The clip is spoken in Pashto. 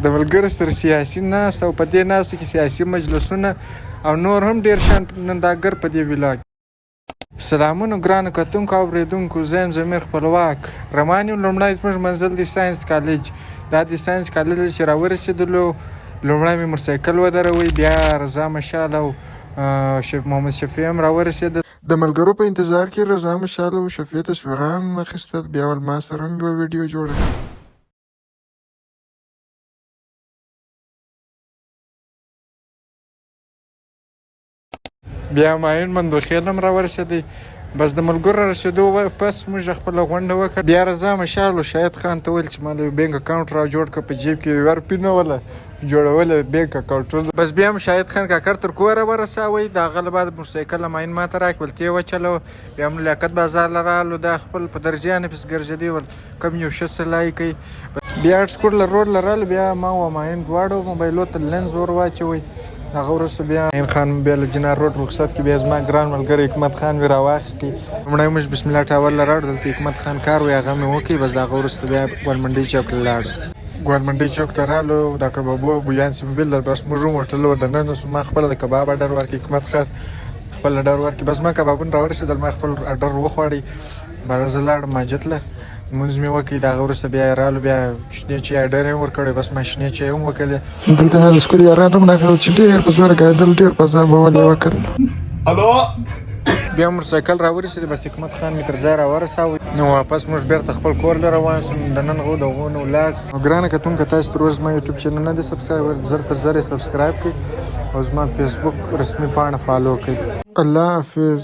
د ملګرو سره سیاسي ناست او په دې ناسته کې سیاسي مجلسونه او نور هم ډېر شیان نندارګر په دې ولاګ. سلامونه ګرانو کتونکو او اورېدونکو، زه یم ضمیر خپلواک. روان یم لومړی زموږ منزل د ساینس کالج. دا د ساینس کالج چې راورسېدلو لومړی مې موټرسایکل ودروئ، بیا رضا مشال او محمد شفیع هم راورسېدل. د ملګرو په انتظار کې رضا مشال او شفیع تصویران اخیستل، بیا ول ما سره هم یوه ویډیو جوړه کړه. بیا ماین مندوخیل هم راورسېدی. بس د ملګرو رسېدو پس موږ خپله غونډه وکړه. بیا رضا مشال و شاهد خان ته ویل چې ما د بینک اکاونټ را جوړ کړه، په جیب کې یې ورپې نه وله جوړوله بینک اکاونټ. بس بیا هم شاهد خان کاکړ تر کوره ورساوی. د هغه له بعد موټرسایکل ماین ما ته راکړ، ولتې یې وچلوه. بیا هم لیاقت بازار له رالو، دا خپل په درزیانو پسې ګرځېدی، ول کم یو ښه سلای کوي. بیا اټسکوټ له روډ له رالو، بیا ما و ماین دواړو موبایلو ته لینز ور واچوئ. هغه وروسته بیا ماین خان بیا له جنار روډ رخصت کې بیا زما ګران ملګری حکمت خان مې راواخیستې. لومړی موږ بسم الله ټاور له راړو، دلته حکمت خان کار وی هغه مې وکړ. بس د هغه وروسته بیا ګوالمنډۍ چوک ته لاړو. ګوالمنډۍ چوک ته رالو، د کبابو او بویان سیمبل بس موږ هم هوټل ور دننه سو. ما خپله د کباب اډر ورکړ، حکمت خان خپل اډر ورکړ. بس ما کبابونه راورسېدل، ما خپل اډر وخوړی. بیا زه لاړم ماجت له، لمونځ مې وکړ. د هغه وروسته بیا یې رالو، بیا شنې چای اډر یې ورکړی. بس ما شنې چای هم وکړلې. دلته مې د سکول یاران هم راغلل چې ډېر په زوره ګایدل، ډېر په ځان باور یې وکړل. بیا موټرسایکل راورسېد، بس حکمت خان مې تر ځای راورساوه. نو واپس موږ بېرته خپل کور له روان شوم. د نن غو د غونو ولاګ. ګرانه کتونکو، تاسو تر اوسه زما یوټیوب چینل نه دی سبسکرایب، زر تر زر یې سبسکرایب کړئ او زما فیسبوک رسمي پاڼه فالو کړئ. الله حافظ.